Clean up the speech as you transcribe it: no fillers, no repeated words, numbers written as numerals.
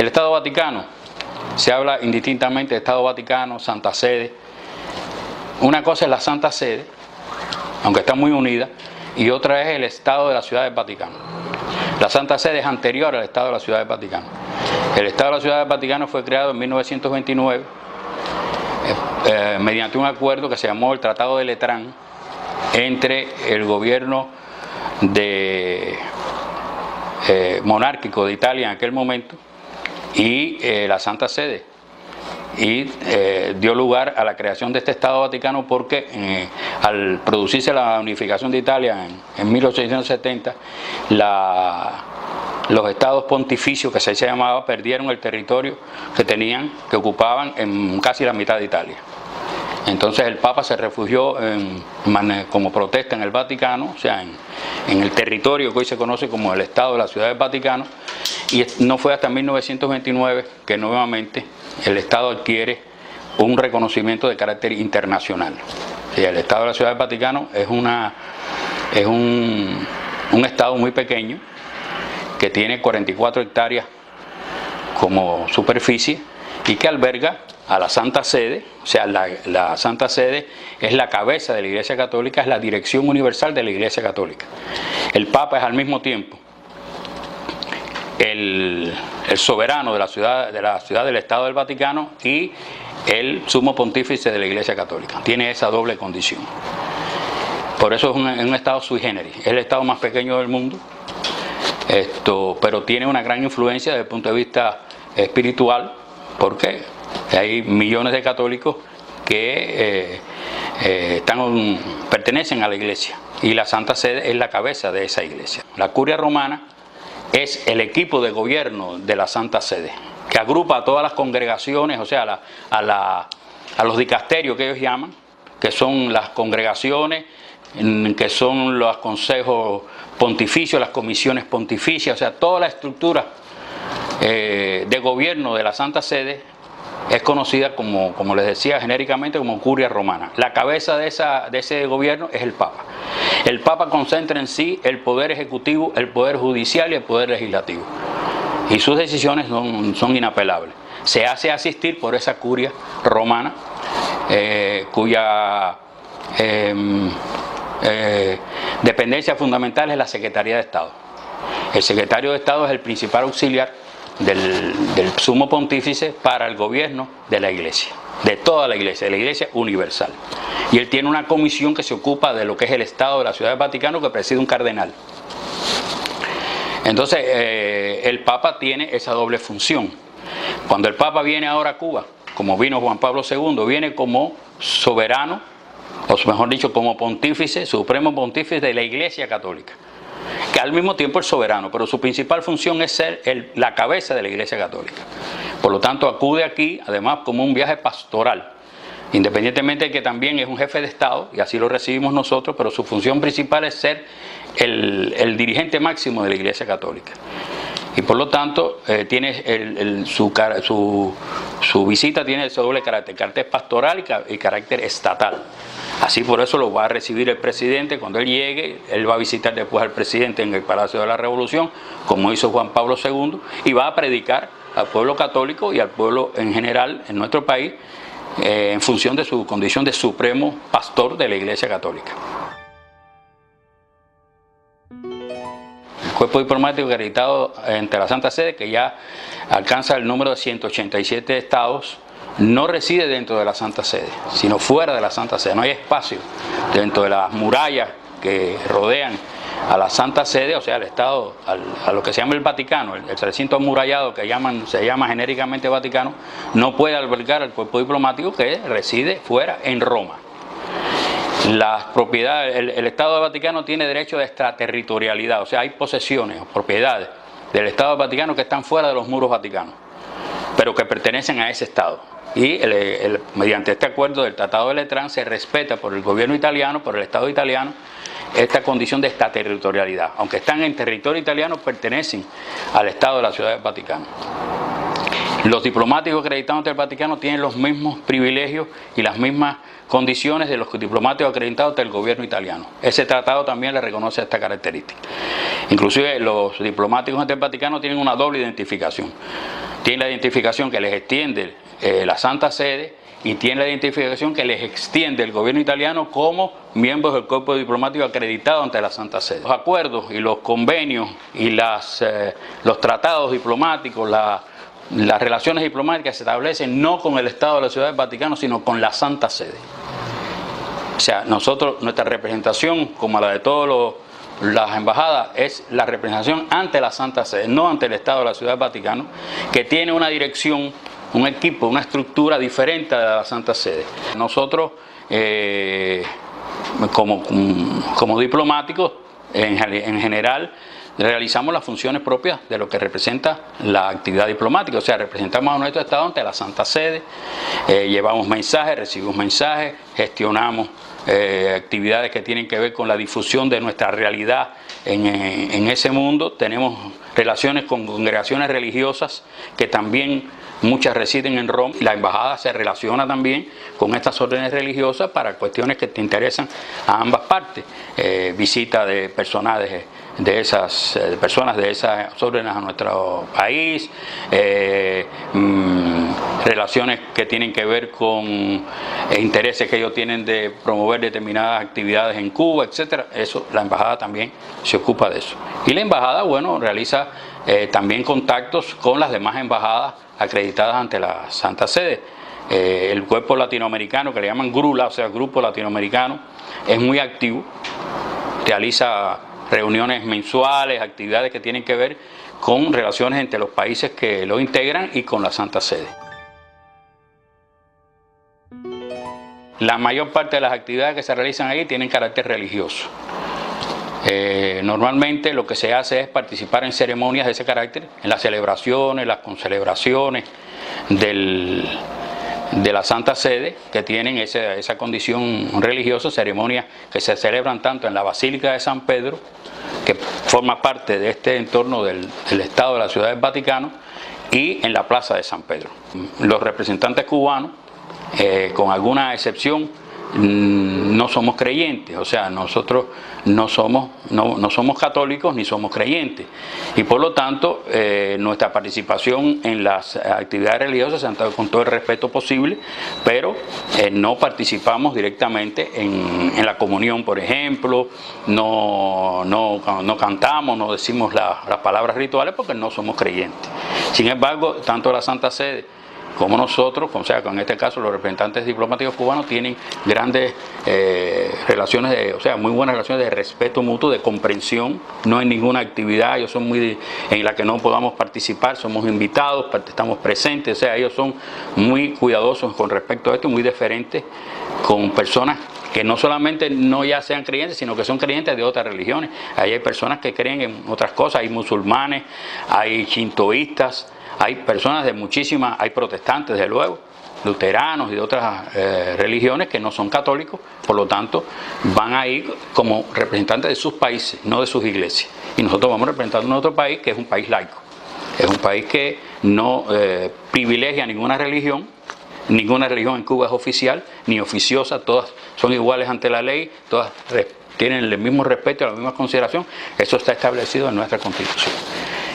El Estado Vaticano, se habla indistintamente de Estado Vaticano, Santa Sede. Una cosa es la Santa Sede, aunque está muy unida, y otra es el Estado de la Ciudad del Vaticano. La Santa Sede es anterior al Estado de la Ciudad del Vaticano. El Estado de la Ciudad del Vaticano fue creado en 1929 mediante un acuerdo que se llamó el Tratado de Letrán entre el gobierno monárquico de Italia en aquel momento y la Santa Sede, y dio lugar a la creación de este Estado Vaticano porque al producirse la unificación de Italia en 1870, los estados pontificios, que se llamaba, perdieron el territorio que ocupaban en casi la mitad de Italia. Entonces el Papa se refugió como protesta en el Vaticano, o sea, en el territorio que hoy se conoce como el Estado de la Ciudad del Vaticano, y no fue hasta 1929 que nuevamente el Estado adquiere un reconocimiento de carácter internacional. O sea, el Estado de la Ciudad del Vaticano es un Estado muy pequeño que tiene 44 hectáreas como superficie y que alberga a la Santa Sede. O sea, la Santa Sede es la cabeza de la Iglesia Católica, es la dirección universal de la Iglesia Católica. El Papa es al mismo tiempo el soberano de la ciudad del Estado del Vaticano y el sumo pontífice de la Iglesia Católica. Tiene esa doble condición. Por eso es un Estado sui generis. Es el Estado más pequeño del mundo, pero tiene una gran influencia desde el punto de vista espiritual, porque hay millones de católicos que pertenecen a la Iglesia, y la Santa Sede es la cabeza de esa Iglesia. La Curia Romana es el equipo de gobierno de la Santa Sede, que agrupa a todas las congregaciones, o sea, a los dicasterios que ellos llaman, que son las congregaciones, que son los consejos pontificios, las comisiones pontificias, o sea, toda la estructura de gobierno de la Santa Sede es conocida como les decía genéricamente, como Curia Romana. La cabeza de ese gobierno es el Papa. El Papa concentra en sí el poder ejecutivo, el poder judicial y el poder legislativo, y sus decisiones son inapelables. Se hace asistir por esa Curia Romana, cuya dependencia fundamental es la Secretaría de Estado. El secretario de Estado es el principal auxiliar del sumo pontífice para el gobierno de la Iglesia, de toda la Iglesia universal. Y él tiene una comisión que se ocupa de lo que es el Estado de la Ciudad del Vaticano, que preside un cardenal. Entonces el Papa tiene esa doble función. Cuando el Papa viene ahora a Cuba, como vino Juan Pablo II, viene como soberano, o mejor dicho, como pontífice, supremo pontífice de la Iglesia Católica, que al mismo tiempo es soberano, pero su principal función es ser la cabeza de la Iglesia Católica. Por lo tanto, acude aquí, además, como un viaje pastoral, independientemente de que también es un jefe de Estado, y así lo recibimos nosotros, pero su función principal es ser el dirigente máximo de la Iglesia Católica. Y por lo tanto, su visita tiene ese doble carácter pastoral y carácter estatal. Así, por eso lo va a recibir el presidente cuando él llegue. Él va a visitar después al presidente en el Palacio de la Revolución, como hizo Juan Pablo II, y va a predicar al pueblo católico y al pueblo en general en nuestro país, en función de su condición de supremo pastor de la Iglesia Católica. El cuerpo diplomático acreditado entre la Santa Sede, que ya alcanza el número de 187 estados, no reside dentro de la Santa Sede, sino fuera de la Santa Sede. No hay espacio dentro de las murallas que rodean a la Santa Sede, o sea, al Estado, a lo que se llama el Vaticano, el recinto amurallado que se llama genéricamente Vaticano, no puede albergar al cuerpo diplomático que reside fuera, en Roma. Las propiedades, el Estado del Vaticano tiene derecho de extraterritorialidad, o sea, hay posesiones o propiedades del Estado del Vaticano que están fuera de los muros vaticanos, pero que pertenecen a ese Estado. Y mediante este acuerdo del Tratado de Letrán se respeta por el gobierno italiano, por el Estado italiano, esta condición de extraterritorialidad. Aunque están en territorio italiano, pertenecen al Estado de la Ciudad del Vaticano. Los diplomáticos acreditados ante el Vaticano tienen los mismos privilegios y las mismas condiciones de los diplomáticos acreditados ante el gobierno italiano. Ese tratado también le reconoce esta característica. Inclusive los diplomáticos ante el Vaticano tienen una doble identificación. tienen la identificación que les extiende la Santa Sede y tienen la identificación que les extiende el gobierno italiano como miembros del cuerpo diplomático acreditado ante la Santa Sede. Los acuerdos y los convenios y los tratados diplomáticos, las relaciones diplomáticas se establecen no con el Estado de la Ciudad del Vaticano, sino con la Santa Sede. O sea, nuestra representación, como la de todas las embajadas, es la representación ante la Santa Sede, no ante el Estado de la Ciudad del Vaticano, que tiene una dirección, un equipo, una estructura diferente a la Santa Sede. Nosotros, como diplomáticos, en general, realizamos las funciones propias de lo que representa la actividad diplomática, o sea, representamos a nuestro Estado ante la Santa Sede, llevamos mensajes, recibimos mensajes, gestionamos actividades que tienen que ver con la difusión de nuestra realidad en ese mundo. Tenemos relaciones con congregaciones religiosas que también muchas residen en Roma. La embajada se relaciona también con estas órdenes religiosas para cuestiones que te interesan a ambas partes. Visita de personas de esas órdenes a nuestro país, relaciones que tienen que ver con intereses que ellos tienen de promover determinadas actividades en Cuba, etcétera. Eso, la embajada también se ocupa de eso. Y la embajada, bueno, realiza también contactos con las demás embajadas acreditadas ante la Santa Sede. El cuerpo latinoamericano, que le llaman GRULA, o sea, Grupo Latinoamericano, es muy activo, realiza reuniones mensuales, actividades que tienen que ver con relaciones entre los países que lo integran y con la Santa Sede. La mayor parte de las actividades que se realizan ahí tienen carácter religioso. Normalmente lo que se hace es participar en ceremonias de ese carácter, en las celebraciones, las concelebraciones de la Santa Sede, que tienen esa condición religiosa, ceremonias que se celebran tanto en la Basílica de San Pedro, que forma parte de este entorno del Estado de la Ciudad del Vaticano, y en la Plaza de San Pedro. Los representantes cubanos, con alguna excepción, no somos creyentes, o sea, nosotros no somos católicos ni somos creyentes, y por lo tanto nuestra participación en las actividades religiosas se han dado con todo el respeto posible, pero no participamos directamente en la comunión, por ejemplo, no cantamos, no decimos las palabras rituales porque no somos creyentes. Sin embargo, tanto la Santa Sede como nosotros, o sea, en este caso los representantes diplomáticos cubanos, tienen grandes relaciones, o sea, muy buenas relaciones de respeto mutuo, de comprensión. No hay ninguna actividad, ellos son en la que no podamos participar, somos invitados, estamos presentes, o sea, ellos son muy cuidadosos con respecto a esto, muy deferentes con personas que no solamente no ya sean creyentes, sino que son creyentes de otras religiones. Ahí hay personas que creen en otras cosas, hay musulmanes, hay shintoístas, hay personas de muchísimas, hay protestantes desde luego, luteranos y de otras religiones que no son católicos, por lo tanto van a ir como representantes de sus países, no de sus iglesias. Y nosotros vamos representando a otro país que es un país laico, es un país que no privilegia ninguna religión en Cuba es oficial ni oficiosa, todas son iguales ante la ley, todas tienen el mismo respeto y la misma consideración. Eso está establecido en nuestra Constitución.